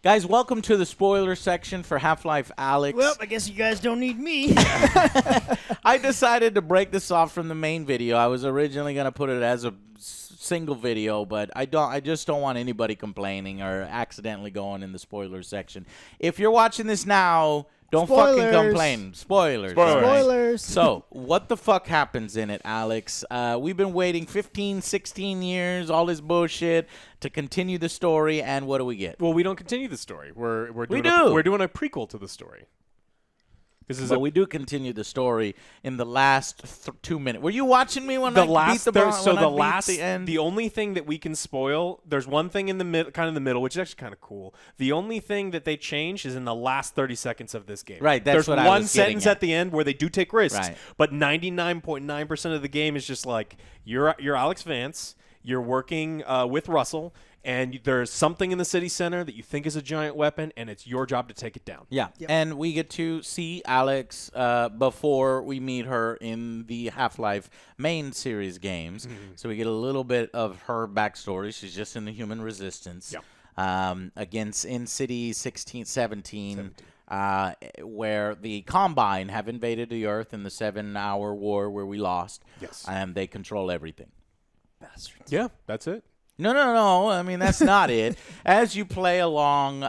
Guys, welcome to the spoiler section for Half-Life Alyx. Well, I guess you guys don't need me. I decided to break this off from the main video. I was originally going to put it as a single video, but I just don't want anybody complaining or accidentally going in the spoiler section. If you're watching this now, don't fucking complain. Spoilers. Spoilers. So, what the fuck happens in it, Alyx? We've been waiting 15, 16 years, all this bullshit, to continue the story, and what do we get? Well, we don't continue the story. We're doing do. We're doing a prequel to the story. But we do continue the story in the last 2 minutes. Were you watching me when the I last beat the end? The only thing that we can spoil, there's one thing in the kind of the middle, which is actually kind of cool. The only thing that they changed is in the last 30 seconds of this game. Right, that's there's what I one was getting sentence at the end where they do take risks, right. But 99.9% of the game is just like you're Alyx Vance, you're working with Russell, and there's something in the city center that you think is a giant weapon, and it's your job to take it down. Yeah, yep. And we get to see Alyx before we meet her in the Half-Life main series games. Mm-hmm. So we get a little bit of her backstory. She's just in the human resistance against in City 17. Where the Combine have invaded the Earth in the 7-hour war where we lost. Yes. And they control everything. Bastards. Yeah, that's it. No. I mean, that's not it. As you play along,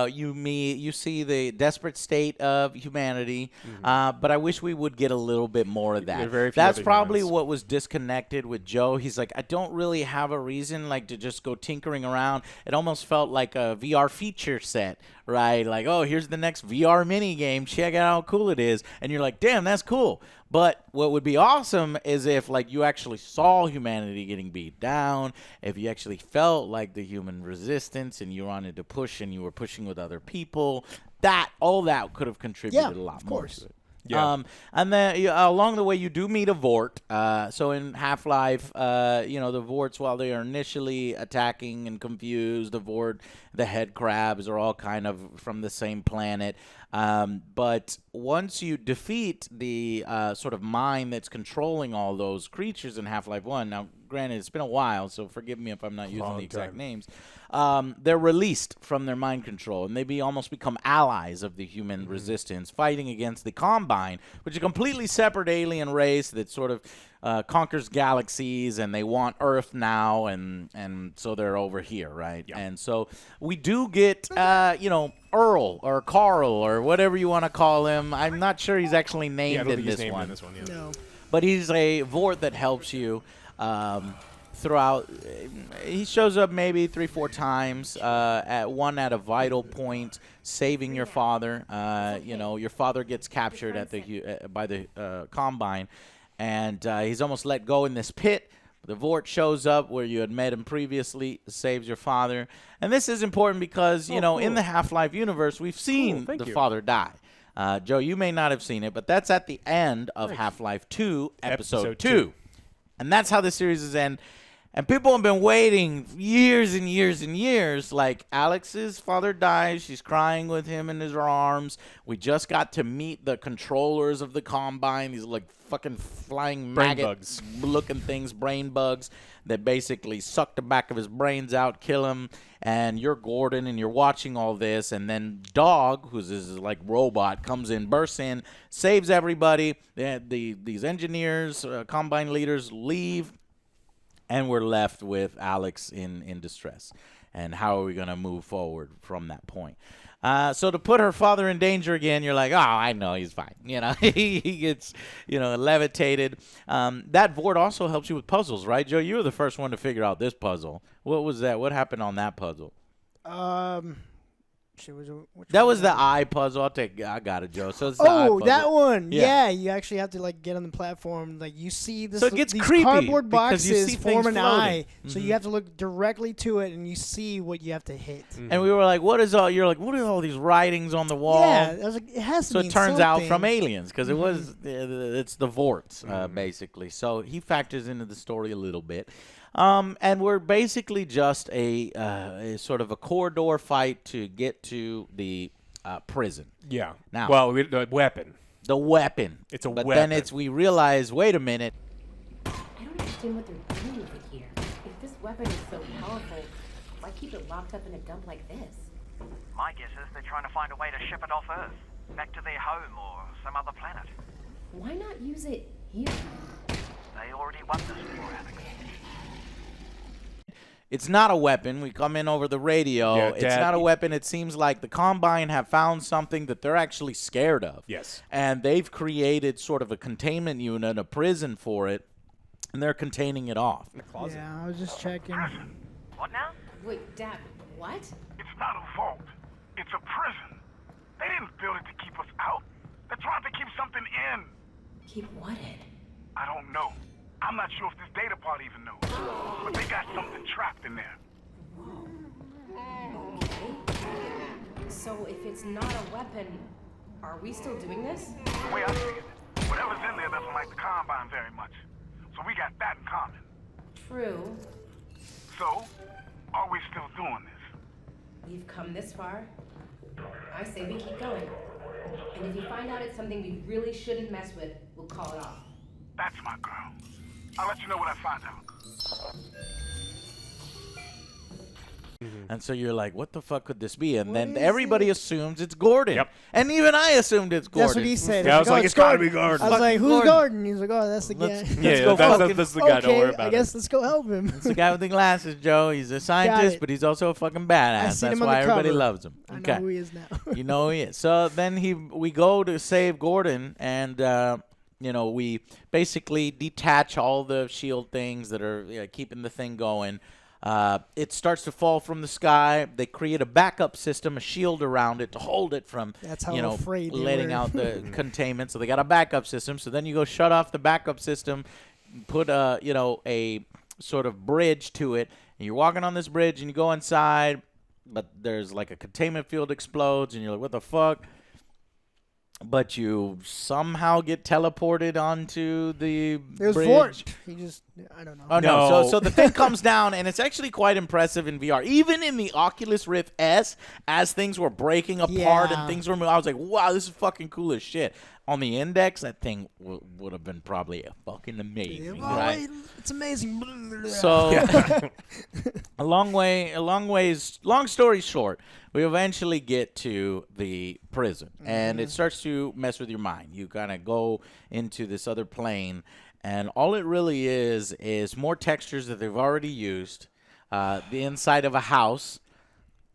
you see the desperate state of humanity, but I wish we would get a little bit more of that. That's probably what was disconnected with Joe. He's like, I don't really have a reason like to just go tinkering around. It almost felt like a VR feature set, right? Like, oh, here's the next VR mini game. Check out how cool it is. And you're like, damn, that's cool. But what would be awesome is if, like, you actually saw humanity getting beat down, if you actually felt like the human resistance and you wanted to push and you were pushing with other people, all that could have contributed a lot more to it. Yeah. And then along the way, you do meet a Vort. So in Half-Life, the Vorts, while they are initially attacking and confused, the head crabs are all kind of from the same planet. But once you defeat the sort of mind that's controlling all those creatures in Half-Life 1, now, granted, it's been a while, so forgive me if I'm not using the exact names. They're released from their mind control, and they almost become allies of the human resistance, fighting against the Combine, which is a completely separate alien race that sort of conquers galaxies, and they want Earth now, and so they're over here, right? Yep. And so we do get, Earl or Carl or whatever you want to call him. I'm not sure he's actually named in this one. No. But he's a Vort that helps you throughout. He shows up maybe 3-4 times, at a vital point, saving your father. Your father gets captured by the Combine, and he's almost let go in this pit. The Vort shows up where you had met him previously, saves your father. And this is important because, cool. In the Half-Life universe, we've seen the father die. Joe, you may not have seen it, but that's at the end of Half-Life 2, Episode 2. And that's how the series is end. And people have been waiting years and years and years. Like, Alyx's father dies. She's crying with him in his arms. We just got to meet the controllers of the Combine. These, like, fucking flying maggot-looking things, brain bugs, that basically suck the back of his brains out, kill him. And you're Gordon, and you're watching all this. And then Dog, who's this, like, robot, comes in, bursts in, saves everybody. These engineers, Combine leaders leave. And we're left with Alyx in distress. And how are we going to move forward from that point? So to put her father in danger again, you're like, oh, I know, he's fine. He gets, levitated. That Vort also helps you with puzzles, right, Joe? You were the first one to figure out this puzzle. What was that? What happened on that puzzle? That was the eye puzzle. I got it, Joe. So it's the eye puzzle. That one. Yeah, you actually have to get on the platform. Like you see this. So it gets these creepy cardboard boxes form an eye. Mm-hmm. So you have to look directly to it, and you see what you have to hit. Mm-hmm. And we were like, "What is all?" You're like, "What are all these writings on the wall?" Yeah, I was like, it has to. So mean it turns something. out from aliens because it was. It's the Vorts basically. So he factors into the story a little bit. And we're basically just a sort of a corridor fight to get to the prison. Yeah. Now, the weapon. The weapon. It's a weapon. weapon. But then we realize, wait a minute. I don't understand what they're doing with it here. If this weapon is so powerful, why keep it locked up in a dump like this? My guess is they're trying to find a way to ship it off Earth, back to their home or some other planet. Why not use it here? They already won this war, Alyx. It's not a weapon. We come in over the radio. Yeah, It's Dad, not a weapon. It seems like the Combine have found something that they're actually scared of. Yes. And they've created sort of a containment unit, a prison for it, and they're containing it off. Yeah, I was just checking. What now? Wait, Dad, what? It's not a vault. It's a prison. They didn't build it to keep us out. They're trying to keep something in. Keep what in? I don't know. I'm not sure if this data part even knows. But they got something trapped in there. So if it's not a weapon, are we still doing this? The way I see it, whatever's in there doesn't like the Combine very much. So we got that in common. True. So, are we still doing this? We've come this far. I say we keep going. And if you find out it's something we really shouldn't mess with, we'll call it off. That's my girl. I'll let you know what I find out. And so you're like, what the fuck could this be? And then is everybody assumes it's Gordon. Yep. And even I assumed it's Gordon. That's what he said. Yeah, I was "Oh, like, it's gotta be Gordon." I was like, who's Gordon. Gordon? He's like, oh, that's the guy. Let's Yeah, go that's the guy. Don't worry Okay, about I guess let's go help him. It's the guy with the glasses, Joe. He's a scientist, it. but he's also a fucking I badass. seen That's him on why the everybody cover. loves him. I Okay. know who he is now. You know who he is. So then we go to save Gordon, and we basically detach all the shield things that are keeping the thing going. It starts to fall from the sky. They create a backup system, a shield around it to hold it from That's how afraid they letting were. out the containment. So they got a backup system. So then you go shut off the backup system, put a sort of bridge to it, and you're walking on this bridge and you go inside, but there's like a containment field explodes, and you're like, what the fuck? But you somehow get teleported onto the It was bridge. forged. He just, I don't know. Oh no! No. So the thing comes down, and it's actually quite impressive in VR. Even in the Oculus Rift S, as things were breaking apart Yeah. and things were moving, I was like, "Wow, this is fucking cool as shit." On the Index, that thing would have been probably fucking amazing, Oh, right? wait, it's amazing. So, long story short, we eventually get to the prison, and it starts to mess with your mind. You kind of go into this other plane, and all it really is more textures that they've already used, the inside of a house.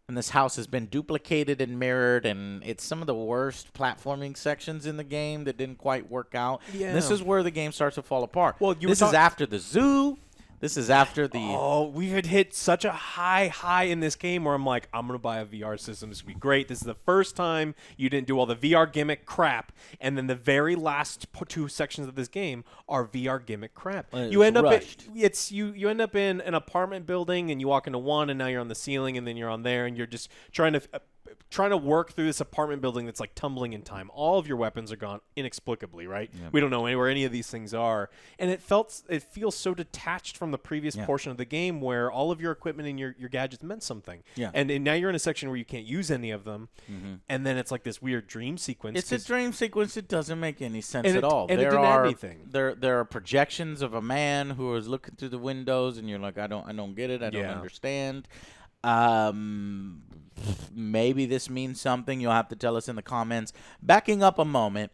And this house has been duplicated and mirrored, and it's some of the worst platforming sections in the game that didn't quite work out. Yeah. And this is where the game starts to fall apart. Well, you were this is talk- after the zoo. This is after the... Oh, we had hit such a high in this game where I'm like, I'm going to buy a VR system. This would be great. This is the first time you didn't do all the VR gimmick crap. And then the very last two sections of this game are VR gimmick crap. Well, You it's end up rushed. you end up in an apartment building, and you walk into one, and now you're on the ceiling, and then you're on there, and you're just trying to work through this apartment building that's like tumbling in time. All of your weapons are gone inexplicably, right? We don't know where any of these things are. And it feels so detached from the previous portion of the game where all of your equipment and your gadgets meant something. Yeah. And now you're in a section where you can't use any of them. And then it's like this weird dream sequence. It's a 'cause- dream sequence. It doesn't make any sense And at it- all. and it there didn't add are anything. there are projections of a man who is looking through the windows, and you're like, I don't get it. I don't Yeah. understand. Maybe this means something. You'll have to tell us in the comments. Backing up a moment,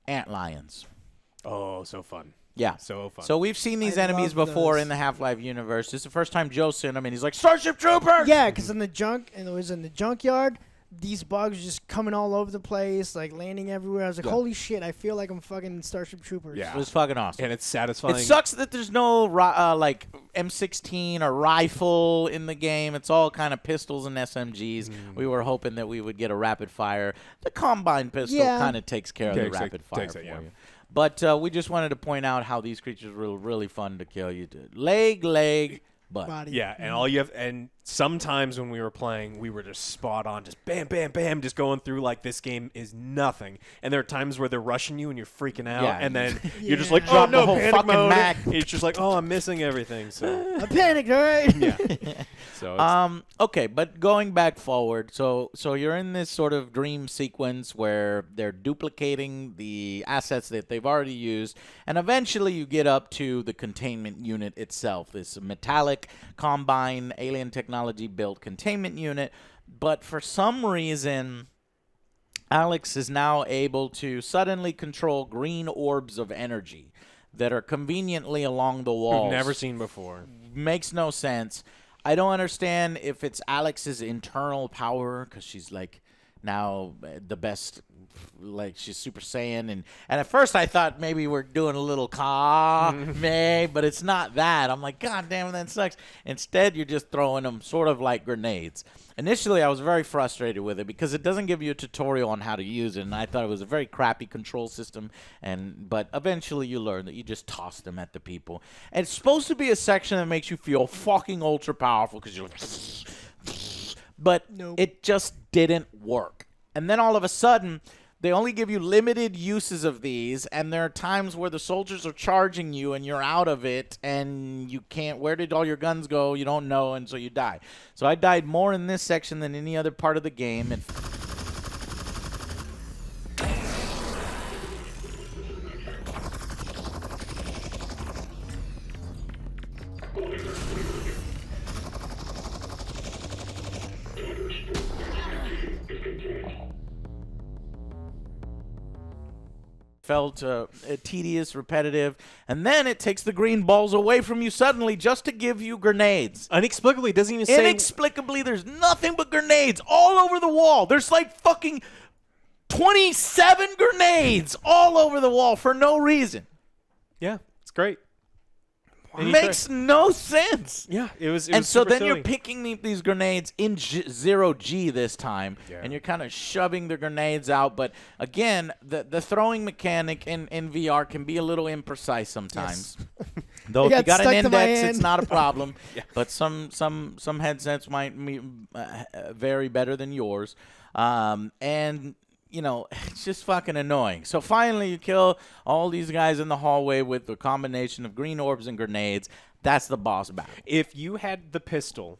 antlions. Oh, so fun. Yeah. So fun. So we've seen these I enemies love before those. in the Half-Life universe. This is the first time Joe's seen them, and he's like, Starship Troopers! Yeah, because in the junkyard, these bugs were just coming all over the place, like landing everywhere. I was like, Yeah. holy shit, I feel like I'm fucking Starship Troopers. Yeah. It was fucking awesome. And it's satisfying. It sucks that there's no like M16 or rifle in the game. It's all kind of pistols and SMGs. We were hoping that we would get a rapid fire. The Combine pistol Yeah. kind of takes care of the Takes it- rapid fire takes it, for yeah. you. But we just wanted to point out how these creatures were really fun to kill. You did leg, butt. Body. Yeah, and all you have, and sometimes when we were playing, we were just spot on, just bam, bam, bam, just going through like this game is nothing. And there are times where they're rushing you and you're freaking out, Yeah. and then you're just like, Yeah. oh Drop the no, whole panic fucking mode. Mac. It's just like, oh, I'm missing everything. So I panicked, all right? yeah, so it's, Okay, but going back forward, so you're in this sort of dream sequence where they're duplicating the assets that they've already used, and eventually you get up to the containment unit itself, this metallic Combine alien technology built containment unit but for some reason, Alyx is now able to suddenly control green orbs of energy that are conveniently along the walls. We've never seen before. Makes no sense. I don't understand if it's Alyx's internal power because she's like now the best, like she's Super Saiyan, and at first I thought maybe we're doing a little but it's not that. I'm like, God damn, that sucks. Instead, you're just throwing them sort of like grenades. Initially, I was very frustrated with it because it doesn't give you a tutorial on how to use it, and I thought it was a very crappy control system. But eventually, you learn that you just toss them at the people. And it's supposed to be a section that makes you feel fucking ultra powerful because you're but it just didn't work. And then all of a sudden, they only give you limited uses of these, and there are times where the soldiers are charging you and you're out of it, and you can't, where did all your guns go? You don't know, and so you die. So I died more in this section than any other part of the game. And felt tedious, repetitive, and then it takes the green balls away from you suddenly just to give you grenades. Inexplicably, it doesn't even say... Inexplicably, there's nothing but grenades all over the wall. There's like fucking 27 grenades all over the wall for no reason. Yeah, it's great. Makes no sense. Yeah, it was and so super then silly. you're picking these grenades in 0G this time, and you're kind of shoving the grenades out. But again, the throwing mechanic in VR can be a little imprecise sometimes. Yes. Though if you got an index, it's not a problem. But some headsets might vary better than yours. And you know, it's just fucking annoying. So finally you kill all these guys in the hallway with a combination of green orbs and grenades. That's the boss battle. If you had the pistol,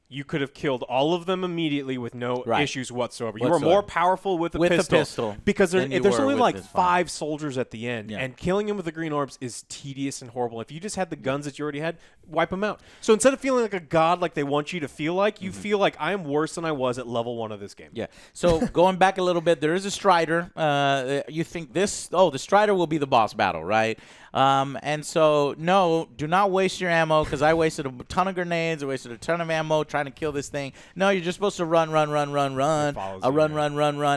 you could have killed all of them immediately with no issues whatsoever. You were more powerful with the pistol. Because there's only like 5 soldiers at the end, and killing them with the green orbs is tedious and horrible. If you just had the guns that you already had, wipe them out. So instead of feeling like a god like they want you to feel like, you feel like I am worse than I was at level 1 of this game. Yeah. So going back a little bit, there is a Strider. You think the Strider will be the boss battle, right? And so, no, do not waste your ammo because I wasted a ton of grenades. I wasted a ton of ammo trying to kill this thing. No, you're just supposed to run,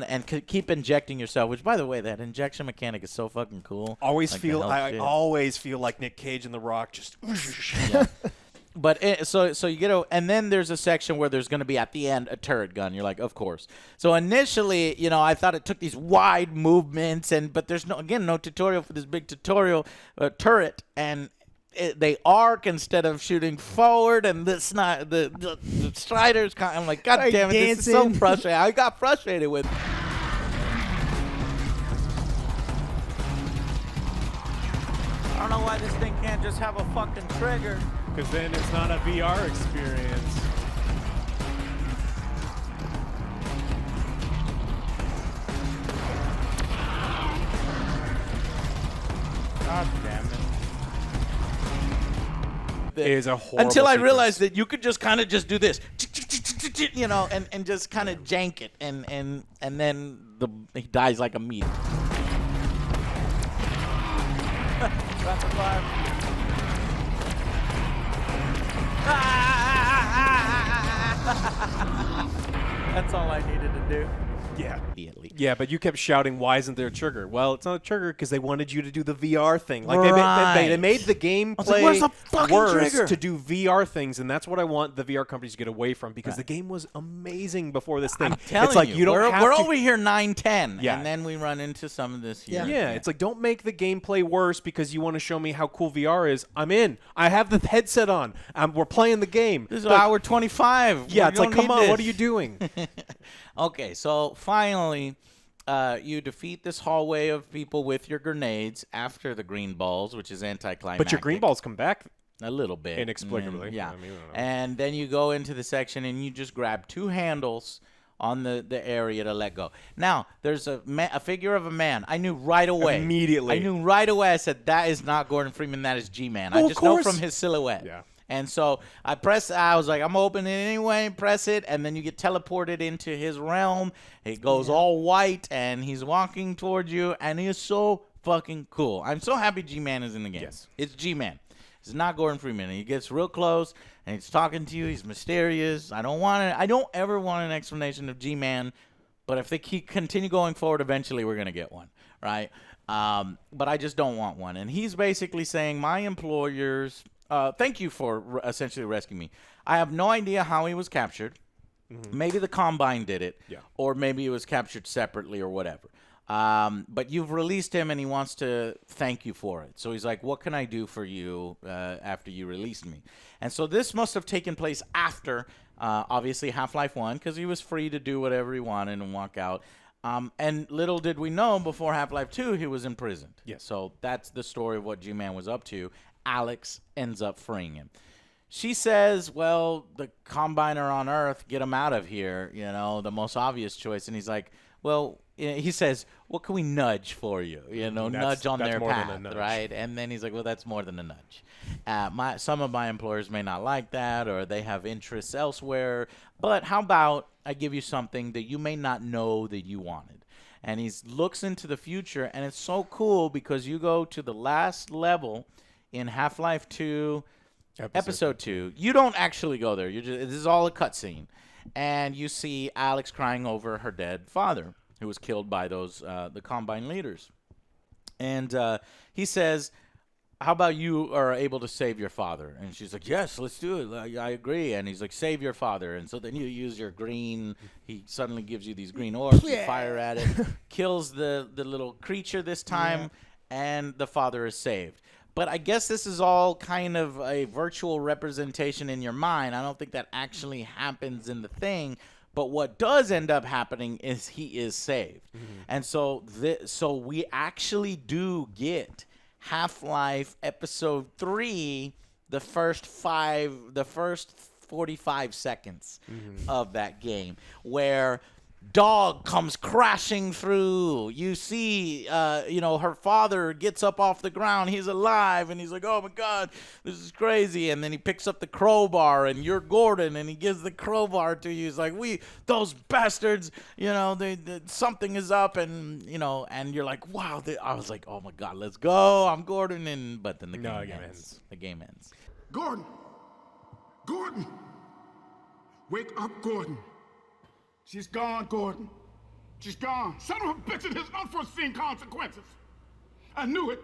and keep injecting yourself, which, by the way, that injection mechanic is so fucking cool. I always feel like Nick Cage in The Rock just... But so you get and then there's a section where there's going to be at the end a turret gun. You're like, of course. So initially, you know, I thought it took these wide movements, but there's no tutorial for this big turret, and they arc instead of shooting forward, and this not the Strider's. I'm like, God damn it, this is so frustrating. I got frustrated with. I don't know why this thing can't just have a fucking trigger. Because then it's not a VR experience. God damn it. It is a horrible Until I sequence. realized that you could just kind of just do this, you know, and just kind of jank it, and then he dies like a meat. That's all I needed to do. Yeah. Yeah, but you kept shouting, why isn't there a trigger? Well, it's not a trigger because they wanted you to do the VR thing. Like they made the gameplay worse to do VR things, and that's what I want the VR companies to get away from because the game was amazing before this thing. I'm telling it's like you don't have we're to, over here 9-10, and then we run into some of this here. Yeah, it's like don't make the gameplay worse because you want to show me how cool VR is. I'm in. I have the headset on. We're playing the game. This is hour 25. Yeah, it's like, come on, what are you doing? Okay, so finally, you defeat this hallway of people with your grenades after the green balls, which is anticlimactic. But your green balls come back a little bit. Inexplicably. Yeah. I mean, I don't know. And then you go into the section and you just grab 2 handles on the area to let go. Now, there's a figure of a man. I knew right away. Immediately. I knew right away. I said, that is not Gordon Freeman. That is G-Man. I just know from his silhouette. Yeah. And so I was like, I'm opening it anyway, press it, and then you get teleported into his realm. It goes all white, and he's walking towards you, and he is so fucking cool. I'm so happy G-Man is in the game. Yes. It's G-Man. It's not Gordon Freeman. He gets real close, and he's talking to you. He's mysterious. I don't ever want an explanation of G-Man, but if they continue going forward, eventually we're going to get one, right? But I just don't want one. And he's basically saying, my employers, thank you for essentially rescuing me. I have no idea how he was captured. Maybe the Combine did it, or maybe he was captured separately or whatever. But you've released him, and he wants to thank you for it. So he's like, what can I do for you after you released me? And so this must have taken place after, obviously, Half-Life 1, because he was free to do whatever he wanted and walk out. And little did we know, before Half-Life 2, he was imprisoned. Yes. So that's the story of what G-Man was up to. Alyx ends up freeing him. She says, well, the Combine are on Earth. Get them out of here, the most obvious choice. And he's like, well, he says, what can we nudge for you? Nudge on their path, right? And then he's like, well, that's more than a nudge. Some of my employers may not like that, or they have interests elsewhere. But how about I give you something that you may not know that you wanted? And he looks into the future, and it's so cool because you go to the last level in Half-Life 2, Episode 2. You don't actually go there. This is all a cutscene. And you see Alyx crying over her dead father, who was killed by the Combine leaders. And he says, how about you are able to save your father? And she's like, yes, let's do it. I agree. And he's like, save your father. And so then you use your green. He suddenly gives you these green orbs. You fire at it. Kills the little creature this time. And the father is saved. But I guess this is all kind of a virtual representation in your mind. I don't think that actually happens in the thing. But what does end up happening is he is saved. And so we actually do get Half-Life Episode 3, the first 45 seconds of that game, where dog comes crashing through. You see, her father gets up off the ground. He's alive, and he's like, oh, my God, this is crazy. And then he picks up the crowbar, and you're Gordon, and he gives the crowbar to you. He's like, those bastards, something is up, and, and you're like, wow. I was like, oh, my God, let's go. I'm Gordon. But then the game ends. The game ends. Gordon! Gordon! Wake up, Gordon! She's gone, Gordon. She's gone. Son of a bitch, it has unforeseen consequences. I knew it.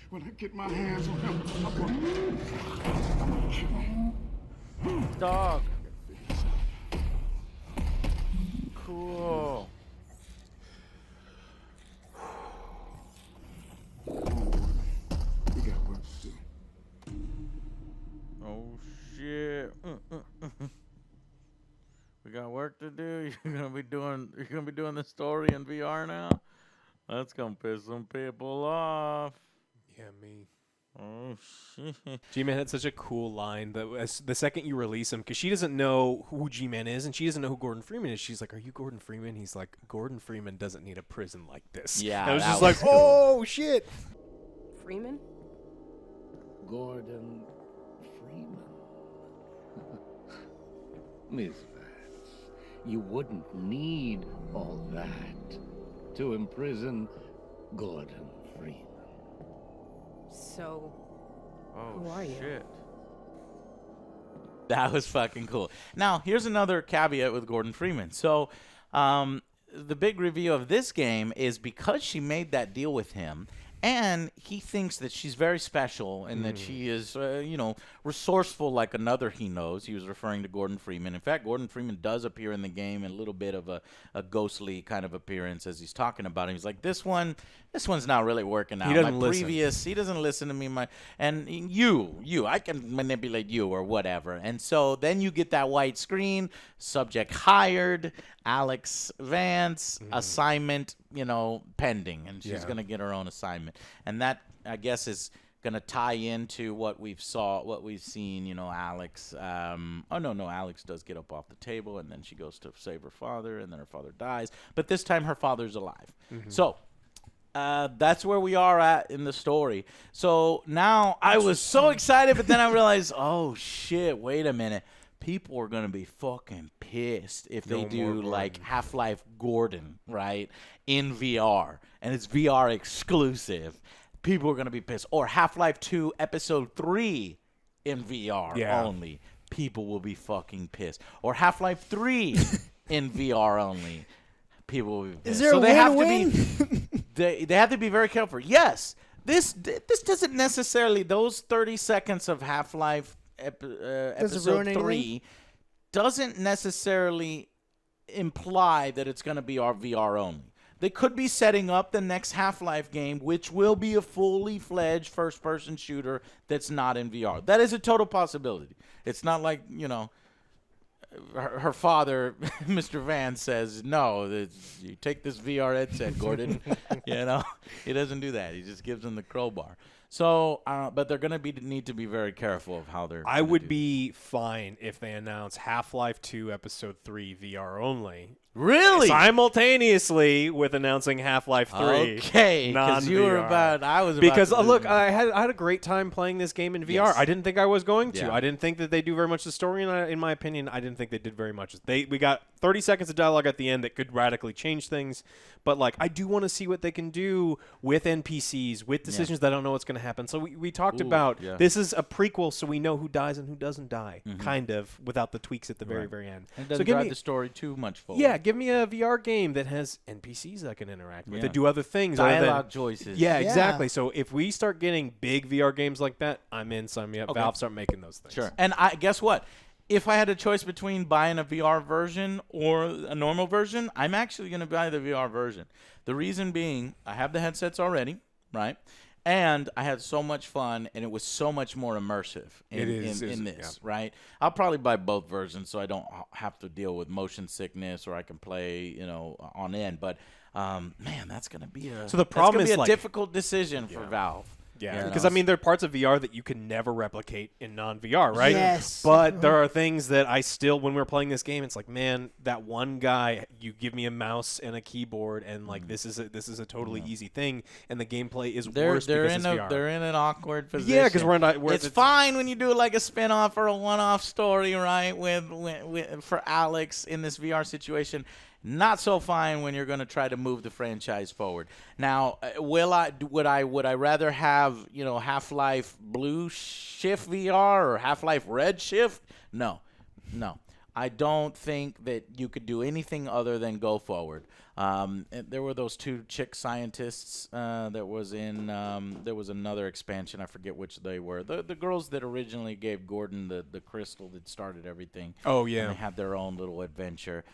When I get my hands on him, I'm gonna kill him. Dog. Cool. We got work to do. Oh, shit. We got work to do. You're gonna be doing the story in VR now. That's gonna piss some people off. Yeah, me. Oh shit. G-Man had such a cool line that the second you release him, because she doesn't know who G-Man is, and she doesn't know who Gordon Freeman is. She's like, "Are you Gordon Freeman?" He's like, "Gordon Freeman doesn't need a prison like this." Yeah, and I was that just was like, "Oh shit!" Freeman? Gordon Freeman. Miss Vance, you wouldn't need all that to imprison Gordon Freeman. So, Oh who are you? shit. That was fucking cool. Now, here's another caveat with Gordon Freeman. So, the big review of this game is because she made that deal with him, and he thinks that she's very special and that she is, resourceful like another he knows. He was referring to Gordon Freeman. In fact, Gordon Freeman does appear in the game in a little bit of a ghostly kind of appearance as he's talking about him. He's like, this one's not really working out. He doesn't listen. He doesn't listen to me. I can manipulate you or whatever. And so then you get that white screen, subject hired, Alyx Vance, assignment, pending, and she's going to get her own assignment. And that, I guess, is going to tie into what we've seen, Alyx. Alyx does get up off the table, and then she goes to save her father, and then her father dies. But this time her father's alive. So That's where we are at in the story. So now I was so excited, but then I realized, oh shit, wait a minute. People are going to be fucking pissed if they do like Half-Life Gordon, right, in VR. And it's VR exclusive. People are going to be pissed. Or Half-Life 2 Episode 3 in VR only. People will be fucking pissed. Or Half-Life 3 in VR only. People will be pissed. Is there a win-win? They have to be very careful. Yes, this doesn't necessarily, those 30 seconds of Half-Life Episode 3 doesn't necessarily imply that it's going to be our VR only. They could be setting up the next Half-Life game, which will be a fully fledged first-person shooter that's not in VR. That is a total possibility. It's not like, her father, Mr. Van, says, no, you take this VR headset, Gordon. He doesn't do that. He just gives him the crowbar. So, but they're going to need to be very careful of how they're. I would be fine if they announce Half-Life 2 Episode 3 VR only. Really? Simultaneously with announcing Half-Life 3. Okay, because you were about. I was about. Because to look, I had a great time playing this game in VR. Yes. I didn't think I was going to. Yeah. I didn't think that they do very much the story, and in my opinion, I didn't think they did very much. We got 30 seconds of dialogue at the end that could radically change things. But like, I do want to see what they can do with NPCs, with decisions that I don't know what's going to happen. So we talked about this is a prequel, so we know who dies and who doesn't die, kind of, without the tweaks at the very, very end. It doesn't so drive the story too much forward. Yeah, give me a VR game that has NPCs I can interact with, that do other things. Dialogue choices. Yeah, exactly. So if we start getting big VR games like that, I'm in. Sign me up. Okay. Valve, start making those things. Sure. And guess what? If I had a choice between buying a VR version or a normal version, I'm actually going to buy the VR version. The reason being, I have the headsets already, right? And I had so much fun, and it was so much more immersive in this, right? I'll probably buy both versions so I don't have to deal with motion sickness, or I can play, on end. But, man, that's going to be a difficult decision for Valve. Yeah, because there are parts of VR that you can never replicate in non-VR, right? Yes. But there are things that I still, when we're playing this game, it's like, man, that one guy, you give me a mouse and a keyboard, and like this is a totally easy thing, and the gameplay is worse because it's VR. They're in an awkward position. Yeah, because it's fine when you do like a spin-off or a one-off story, right? With for Alyx in this VR situation. Not so fine when you're going to try to move the franchise forward. Now, would I rather have Half-Life Blue Shift VR or Half-Life Red Shift? No. I don't think that you could do anything other than go forward. There were those two chick scientists that was in. There was another expansion. I forget which they were. The girls that originally gave Gordon the crystal that started everything. Oh yeah. And they had their own little adventure.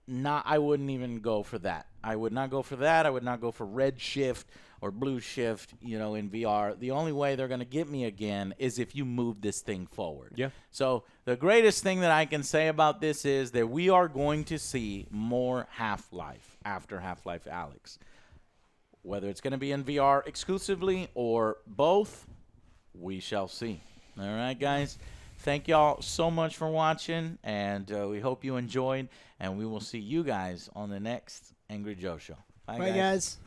I wouldn't even go for that. I would not go for that. I would not go for Red Shift or Blue Shift, in VR. The only way they're going to get me again is if you move this thing forward. Yeah. So the greatest thing that I can say about this is that we are going to see more Half-Life after Half-Life Alyx. Whether it's going to be in VR exclusively or both, we shall see. All right, guys. Thank y'all so much for watching, and we hope you enjoyed, and we will see you guys on the next Angry Joe Show. Bye, guys.